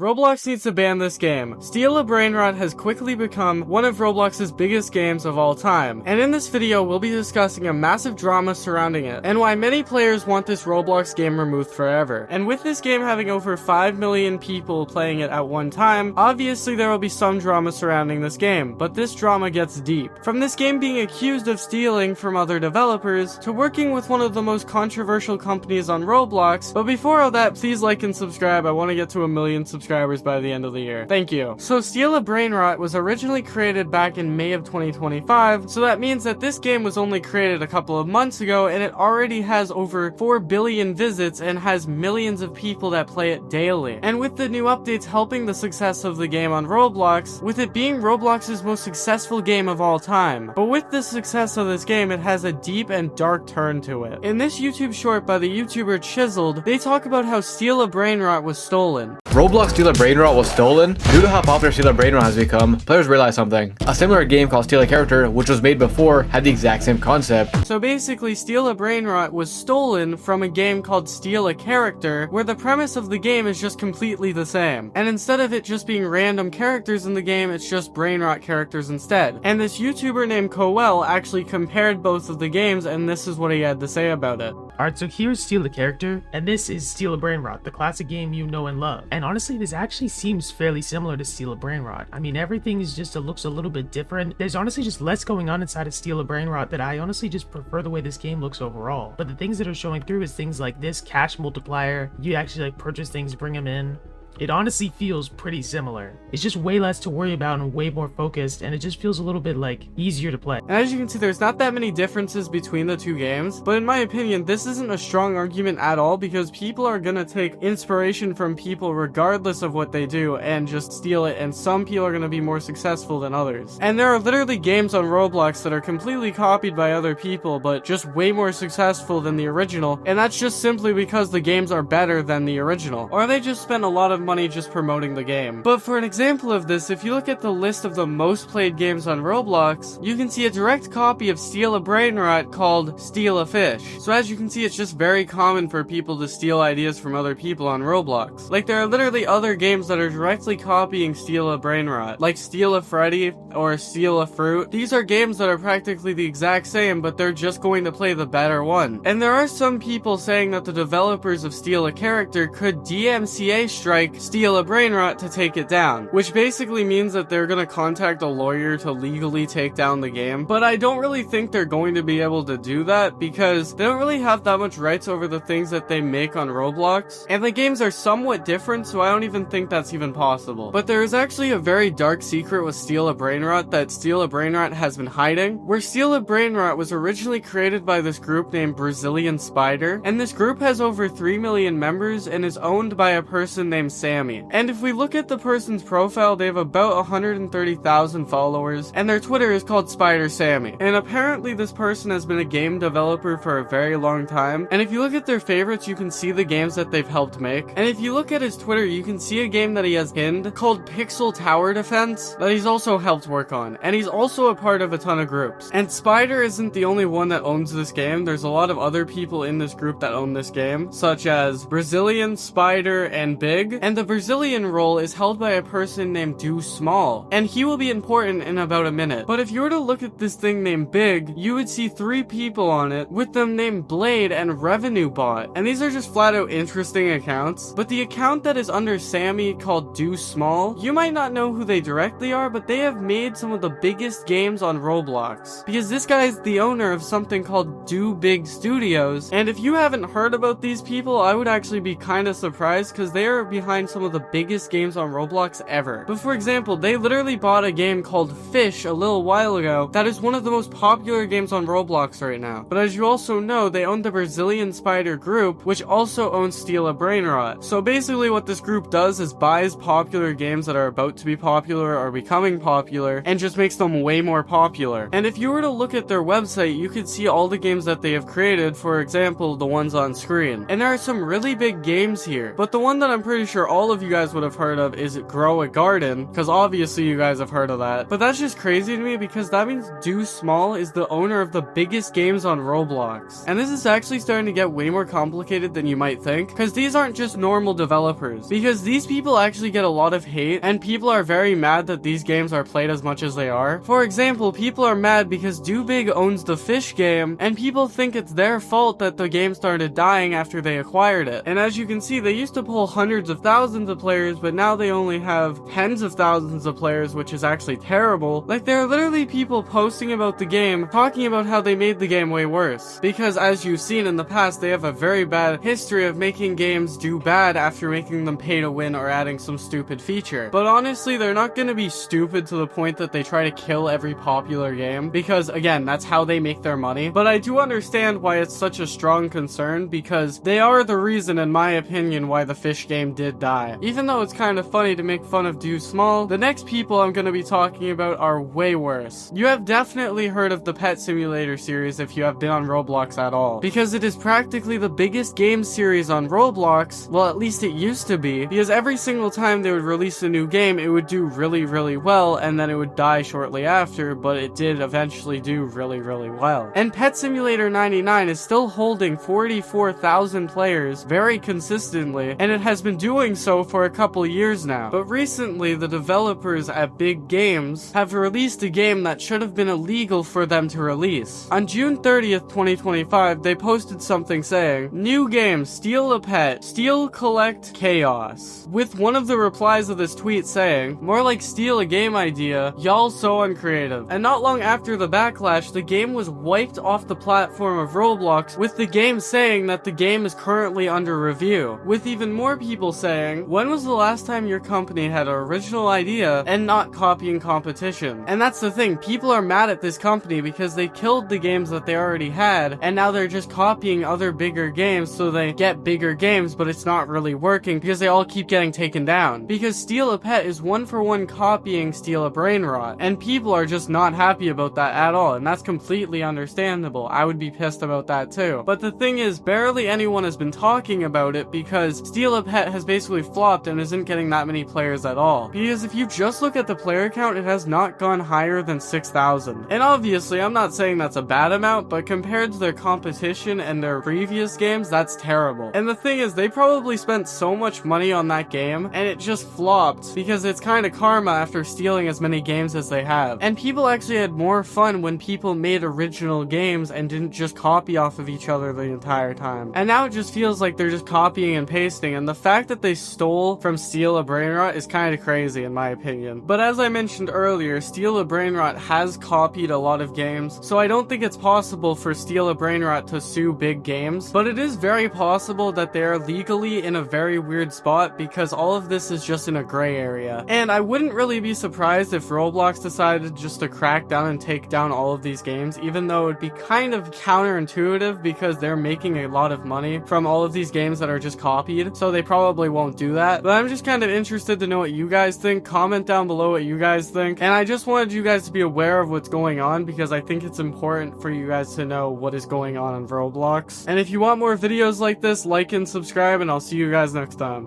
Roblox needs to ban this game. Steal a Brainrot has quickly become one of Roblox's biggest games of all time, and in this video we'll be discussing a massive drama surrounding it, and why many players want this Roblox game removed forever. And with this game having over 5 million people playing it at one time, obviously there will be some drama surrounding this game, but this drama gets deep. From this game being accused of stealing from other developers, to working with one of the most controversial companies on Roblox, but before all that, please like and subscribe. I want to get to 1 million subscribers by the end of the year. Thank you. So Steal a Brainrot was originally created back in May of 2025, so that means that this game was only created a couple of months ago, and it already has over 4 billion visits and has millions of people that play it daily. And with the new updates helping the success of the game on Roblox, with it being Roblox's most successful game of all time. But with the success of this game, it has a deep and dark turn to it. In this YouTube short by the YouTuber Chiseled, they talk about how Steal a Brainrot was stolen. Roblox Steal a Brainrot was stolen. Due to how popular Steal a Brainrot has become, players realized something. A similar game called Steal a Character, which was made before, had the exact same concept. So basically, Steal a Brainrot was stolen from a game called Steal a Character, where the premise of the game is just completely the same. And instead of it just being random characters in the game, it's just Brainrot characters instead. And this YouTuber named Coel actually compared both of the games, and this is what he had to say about it. Alright, so here's Steal a Character, and this is Steal a Brainrot, the classic game you know and love. And honestly, this actually seems fairly similar to Steal a Brainrot. I mean, everything is just, looks a little bit different. There's honestly just less going on inside of Steal a Brainrot that I honestly just prefer the way this game looks overall. But the things that are showing through is things like this cash multiplier, you actually purchase things, bring them in. It honestly feels pretty similar. It's just way less to worry about and way more focused, and it just feels a little bit like easier to play. And as you can see, there's not that many differences between the two games, but in my opinion, this isn't a strong argument at all, because people are gonna take inspiration from people regardless of what they do and just steal it, and some people are gonna be more successful than others. And there are literally games on Roblox that are completely copied by other people, but just way more successful than the original, and that's just simply because the games are better than the original, or they just spend a lot of money just promoting the game. But for an example of this, if you look at the list of the most played games on Roblox, you can see a direct copy of Steal a Brainrot called Steal a Fish. So as you can see, it's just very common for people to steal ideas from other people on Roblox. Like, there are literally other games that are directly copying Steal a Brainrot, like Steal a Freddy or Steal a Fruit. These are games that are practically the exact same, but they're just going to play the better one. And there are some people saying that the developers of Steal a Character could DMCA strike Steal a Brainrot to take it down, which basically means that they're gonna contact a lawyer to legally take down the game. But I don't really think they're going to be able to do that, because they don't really have that much rights over the things that they make on Roblox, and the games are somewhat different, so I don't even think that's even possible. But there is actually a very dark secret with Steal a Brainrot that Steal a Brainrot has been hiding, where Steal a Brainrot was originally created by this group named Brazilian Spider, and this group has over 3 million members and is owned by a person named Sammy. And if we look at the person's profile, they have about 130,000 followers, and their Twitter is called Spider Sammy. And apparently this person has been a game developer for a very long time, and if you look at their favorites, you can see the games that they've helped make. And if you look at his Twitter, you can see a game that he has pinned called Pixel Tower Defense that he's also helped work on, and he's also a part of a ton of groups. And Spider isn't the only one that owns this game. There's a lot of other people in this group that own this game, such as Brazilian, Spider, and Big. And the Brazilian role is held by a person named Do Small, and he will be important in about a minute. But if you were to look at this thing named Big, you would see 3 people on it with them named Blade and Revenue Bot, and these are just flat out interesting accounts. But the account that is under Sammy called Do Small, you might not know who they directly are, but they have made some of the biggest games on Roblox, because this guy is the owner of something called Do Big Studios. And if you haven't heard about these people, I would actually be kind of surprised, because they are behind some of the biggest games on Roblox ever. But for example, they literally bought a game called Fish a little while ago that is one of the most popular games on Roblox right now. But as you also know, they own the Brazilian Spider group, which also owns Steal a Brainrot. So basically what this group does is buys popular games that are about to be popular or becoming popular and just makes them way more popular. And if you were to look at their website, you could see all the games that they have created, for example, the ones on screen. And there are some really big games here, but the one that I'm pretty sure all of you guys would have heard of is Grow a Garden, because obviously you guys have heard of that. But that's just crazy to me because that means Do Small is the owner of the biggest games on Roblox. And this is actually starting to get way more complicated than you might think, because these aren't just normal developers, because these people actually get a lot of hate, and people are very mad that these games are played as much as they are. For example, people are mad because Do Big owns the Fish game, and people think it's their fault that the game started dying after they acquired it. And as you can see, they used to pull hundreds of thousands of players, but now they only have tens of thousands of players, which is actually terrible. Like, there are literally people posting about the game, talking about how they made the game way worse. Because as you've seen in the past, they have a very bad history of making games do bad after making them pay to win or adding some stupid feature. But honestly, they're not gonna be stupid to the point that they try to kill every popular game, because again, that's how they make their money. But I do understand why it's such a strong concern, because they are the reason, in my opinion, why the Fish game did die. Even though it's kind of funny to make fun of Do Small, the next people I'm gonna be talking about are way worse. You have definitely heard of the Pet Simulator series if you have been on Roblox at all, because it is practically the biggest game series on Roblox. Well, at least it used to be, because every single time they would release a new game, it would do really, really well, and then it would die shortly after, but it did eventually do really, really well. And Pet Simulator 99 is still holding 44,000 players very consistently, and it has been doing so for a couple years now. But recently, the developers at Big Games have released a game that should have been illegal for them to release. On June 30th, 2025, they posted something saying, "New game, Steal a Pet, Steal, Collect, Chaos." With one of the replies of this tweet saying, "More like steal a game idea, y'all so uncreative." And not long after the backlash, the game was wiped off the platform of Roblox, with the game saying that the game is currently under review. With even more people saying, "When was the last time your company had an original idea and not copying competition?" And that's the thing, people are mad at this company because they killed the games that they already had, and now they're just copying other bigger games so they get bigger games, but it's not really working because they all keep getting taken down. Because Steal a Pet is one-for-one copying Steal a Brainrot, and people are just not happy about that at all, and that's completely understandable. I would be pissed about that too. But the thing is, barely anyone has been talking about it because Steal a Pet has basically flopped and isn't getting that many players at all. Because if you just look at the player count, it has not gone higher than 6,000. And obviously, I'm not saying that's a bad amount, but compared to their competition and their previous games, that's terrible. And the thing is, they probably spent so much money on that game, and it just flopped because it's kind of karma after stealing as many games as they have. And people actually had more fun when people made original games and didn't just copy off of each other the entire time. And now it just feels like they're just copying and pasting, and the fact that they stole from Steal a Brainrot is kind of crazy in my opinion. But as I mentioned earlier, Steal a Brainrot has copied a lot of games, so I don't think it's possible for Steal a Brainrot to sue Big Games, but it is very possible that they are legally in a very weird spot because all of this is just in a gray area. And I wouldn't really be surprised if Roblox decided just to crack down and take down all of these games, even though it would be kind of counterintuitive because they're making a lot of money from all of these games that are just copied, so they probably won't do that. But I'm just kind of interested to know what you guys think. Comment down below what you guys think, and I just wanted you guys to be aware of what's going on because I think it's important for you guys to know what is going on Roblox. And if you want more videos like this, like and subscribe, and I'll see you guys next time.